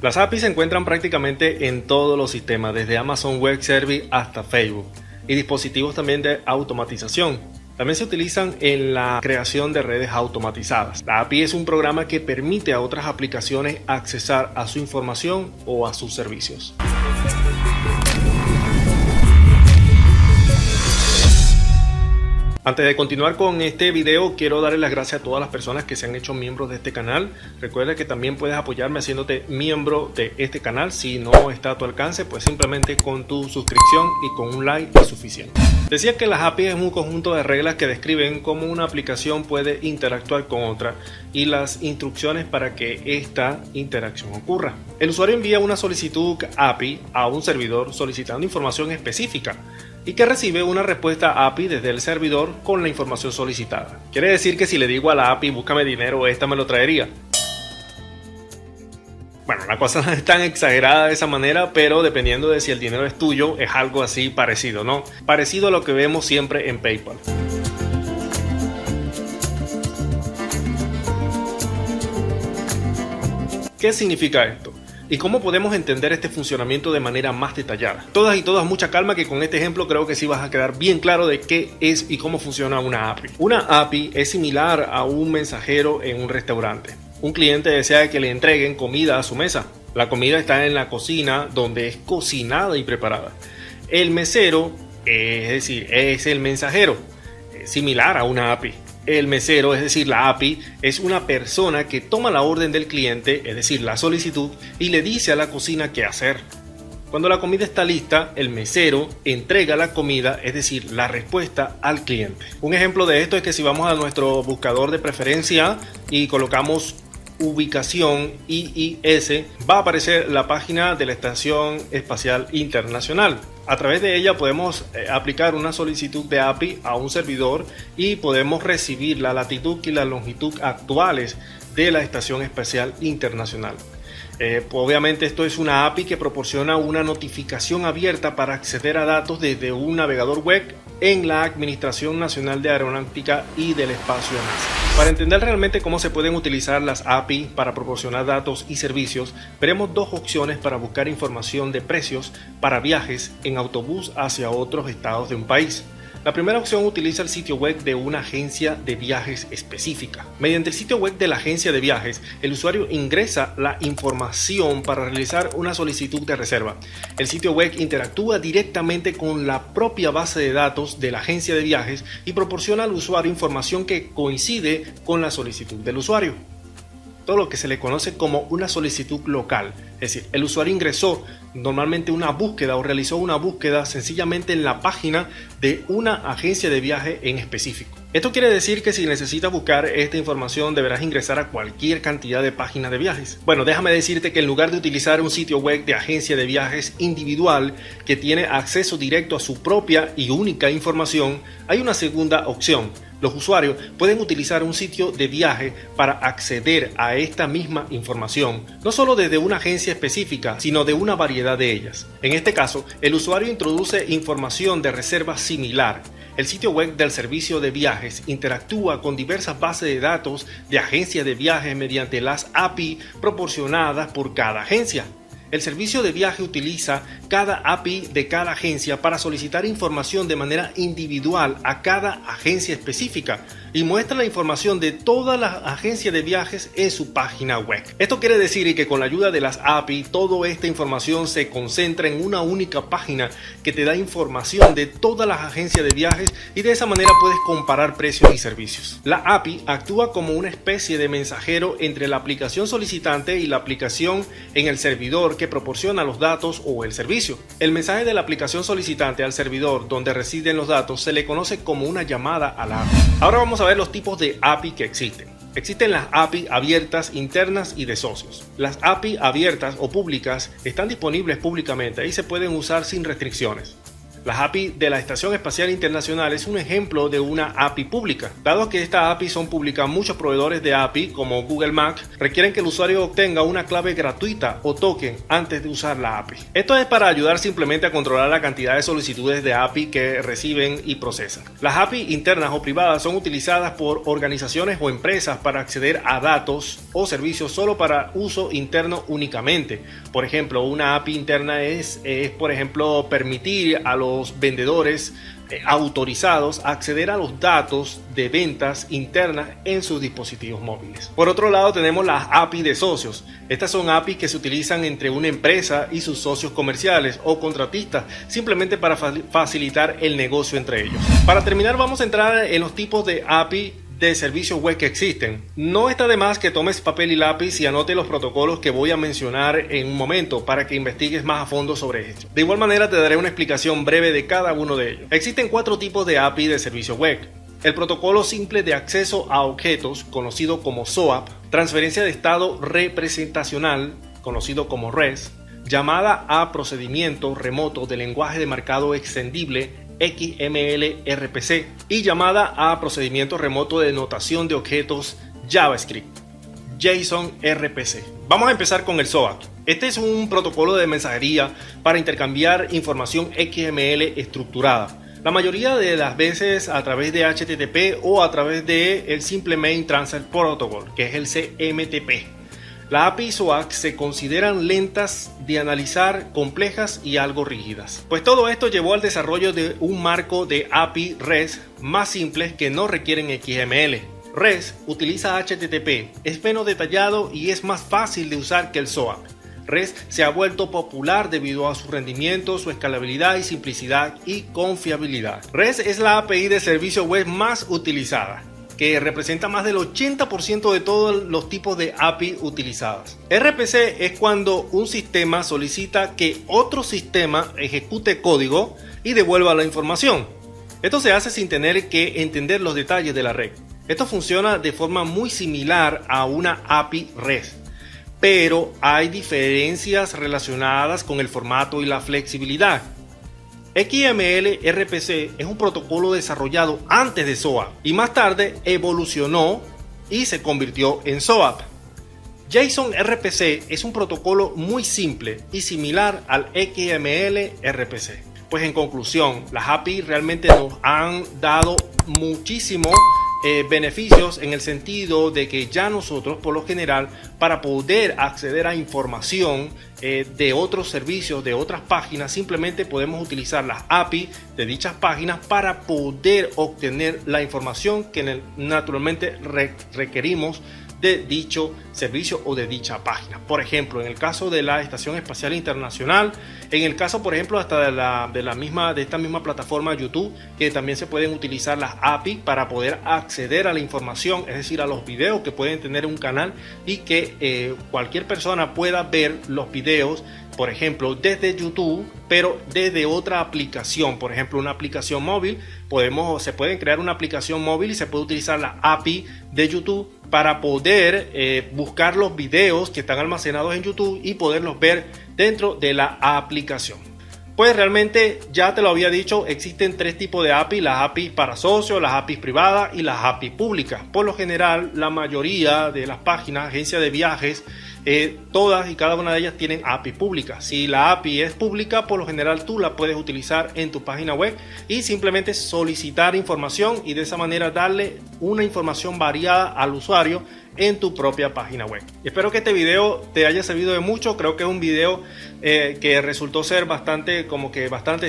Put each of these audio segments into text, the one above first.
Las APIs se encuentran prácticamente en todos los sistemas, desde Amazon Web Service hasta Facebook, y dispositivos también de automatización. También se utilizan en la creación de redes automatizadas. La API es un programa que permite a otras aplicaciones accesar a su información o a sus servicios. Antes de continuar con este video, quiero darle las gracias a todas las personas que se han hecho miembros de este canal. Recuerda que también puedes apoyarme haciéndote miembro de este canal. Si no está a tu alcance, pues simplemente con tu suscripción y con un like es suficiente. Decía que las APIs es un conjunto de reglas que describen cómo una aplicación puede interactuar con otra y las instrucciones para que esta interacción ocurra. El usuario envía una solicitud API a un servidor solicitando información específica y que recibe una respuesta API desde el servidor con la información solicitada. Quiere decir que si le digo a la API búscame dinero, esta me lo traería. Bueno, la cosa no es tan exagerada de esa manera, pero dependiendo de si el dinero es tuyo, es algo así parecido, ¿no? Parecido a lo que vemos siempre en PayPal. ¿Qué significa esto? ¿Y cómo podemos entender este funcionamiento de manera más detallada? Todas y todas mucha calma, que con este ejemplo creo que sí vas a quedar bien claro de qué es y cómo funciona una API. Una API es similar a un mensajero en un restaurante. Un cliente desea que le entreguen comida a su mesa. La comida está en la cocina donde es cocinada y preparada. El mesero, es decir, es el mensajero, es similar a una API. El mesero, es decir, la API, es una persona que toma la orden del cliente, es decir, la solicitud, y le dice a la cocina qué hacer. Cuando la comida está lista, el mesero entrega la comida, es decir, la respuesta al cliente. Un ejemplo de esto es que si vamos a nuestro buscador de preferencia y colocamos ubicación IIS, va a aparecer la página de la Estación Espacial Internacional. A través de ella podemos aplicar una solicitud de API a un servidor y podemos recibir la latitud y la longitud actuales de la Estación Espacial Internacional. Obviamente esto es una API que proporciona una notificación abierta para acceder a datos desde un navegador web en la Administración Nacional de Aeronáutica y del Espacio NASA. Para entender realmente cómo se pueden utilizar las API para proporcionar datos y servicios, veremos dos opciones para buscar información de precios para viajes en autobús hacia otros estados de un país. La primera opción utiliza el sitio web de una agencia de viajes específica. Mediante el sitio web de la agencia de viajes, el usuario ingresa la información para realizar una solicitud de reserva. El sitio web interactúa directamente con la propia base de datos de la agencia de viajes y proporciona al usuario información que coincide con la solicitud del usuario. Todo lo que se le conoce como una solicitud local, es decir, el usuario ingresó normalmente una búsqueda o realizó una búsqueda sencillamente en la página de una agencia de viaje en específico. Esto quiere decir que si necesitas buscar esta información deberás ingresar a cualquier cantidad de páginas de viajes. Bueno, déjame decirte que en lugar de utilizar un sitio web de agencia de viajes individual que tiene acceso directo a su propia y única información, hay una segunda opción. Los usuarios pueden utilizar un sitio de viaje para acceder a esta misma información, no solo desde una agencia específica, sino de una variedad de ellas. En este caso, el usuario introduce información de reserva similar. El sitio web del servicio de viajes interactúa con diversas bases de datos de agencias de viajes mediante las API proporcionadas por cada agencia. El servicio de viaje utiliza cada API de cada agencia para solicitar información de manera individual a cada agencia específica y muestra la información de todas las agencias de viajes en su página web. Esto quiere decir que con la ayuda de las API, toda esta información se concentra en una única página que te da información de todas las agencias de viajes y de esa manera puedes comparar precios y servicios. La API actúa como una especie de mensajero entre la aplicación solicitante y la aplicación en el servidor que proporciona los datos o el servicio. El mensaje de la aplicación solicitante al servidor donde residen los datos se le conoce como una llamada a la API. Ahora vamos a ver los tipos de API que existen. Existen las API abiertas, internas y de socios. Las API abiertas o públicas están disponibles públicamente y se pueden usar sin restricciones. La API de la Estación Espacial Internacional es un ejemplo de una API pública. Dado que estas API son públicas, muchos proveedores de API, como Google Maps, requieren que el usuario obtenga una clave gratuita o token antes de usar la API. Esto es para ayudar simplemente a controlar la cantidad de solicitudes de API que reciben y procesan. Las API internas o privadas son utilizadas por organizaciones o empresas para acceder a datos o servicios solo para uso interno únicamente. Por ejemplo, una API interna es por ejemplo, permitir a los vendedores autorizados acceder a los datos de ventas internas en sus dispositivos móviles. Por otro lado, tenemos las API de socios. Estas son API que se utilizan entre una empresa y sus socios comerciales o contratistas, simplemente para facilitar el negocio entre ellos. Para terminar, vamos a entrar en los tipos de API de servicios web que existen. No está de más que tomes papel y lápiz y anote los protocolos que voy a mencionar en un momento para que investigues más a fondo sobre esto. De igual manera te daré una explicación breve de cada uno de ellos. Existen 4 tipos de API de servicios web. El protocolo simple de acceso a objetos, conocido como SOAP, transferencia de estado representacional, conocido como REST, llamada a procedimiento remoto de lenguaje de marcado extendible, XML/RPC, y llamada a procedimiento remoto de notación de objetos JavaScript, JSON-RPC. Vamos a empezar con el SOAP. Este es un protocolo de mensajería para intercambiar información XML estructurada. La mayoría de las veces a través de HTTP o a través de el Simple Mail Transfer Protocol, que es el CMTP. Las API SOAP se consideran lentas de analizar, complejas y algo rígidas. Pues todo esto llevó al desarrollo de un marco de API REST más simples que no requieren XML. REST utiliza HTTP, es menos detallado y es más fácil de usar que el SOAP. REST se ha vuelto popular debido a su rendimiento, su escalabilidad y simplicidad y confiabilidad. REST es la API de servicio web más utilizada, que representa más del 80% de todos los tipos de API utilizadas. RPC es cuando un sistema solicita que otro sistema ejecute código y devuelva la información. Esto se hace sin tener que entender los detalles de la red. Esto funciona de forma muy similar a una API REST, pero hay diferencias relacionadas con el formato y la flexibilidad. XML/RPC es un protocolo desarrollado antes de SOAP y más tarde evolucionó y se convirtió en SOAP. JSON-RPC es un protocolo muy simple y similar al XML/RPC. Pues en conclusión, las API realmente nos han dado muchísimos beneficios en el sentido de que ya nosotros por lo general, para poder acceder a información de otros servicios, de otras páginas, simplemente podemos utilizar las API de dichas páginas para poder obtener la información que naturalmente requerimos de dicho servicio o de dicha página. Por ejemplo, en el caso de la Estación Espacial Internacional, en el caso, por ejemplo, hasta de esta misma plataforma YouTube, que también se pueden utilizar las API para poder acceder a la información, es decir, a los videos que pueden tener un canal y que cualquier persona pueda ver los videos, por ejemplo, desde YouTube, pero desde otra aplicación, por ejemplo, una aplicación móvil. Se pueden crear una aplicación móvil y se puede utilizar la API de YouTube para poder buscar los videos que están almacenados en YouTube y poderlos ver dentro de la aplicación. Pues realmente ya te lo había dicho, existen 3 tipos de API: las API para socios, las API privadas y las API públicas. Por lo general, la mayoría de las páginas, agencias de viajes, todas y cada una de ellas tienen API pública. Si la API es pública, por lo general tú la puedes utilizar en tu página web y simplemente solicitar información y de esa manera darle una información variada al usuario en tu propia página web. Espero que este video te haya servido de mucho. Creo que es un video que resultó ser bastante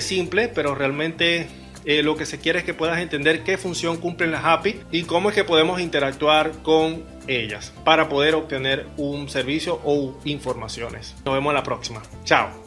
simple, pero realmente lo que se quiere es que puedas entender qué función cumplen las API y cómo es que podemos interactuar con ellas para poder obtener un servicio o informaciones. Nos vemos en la próxima. Chao.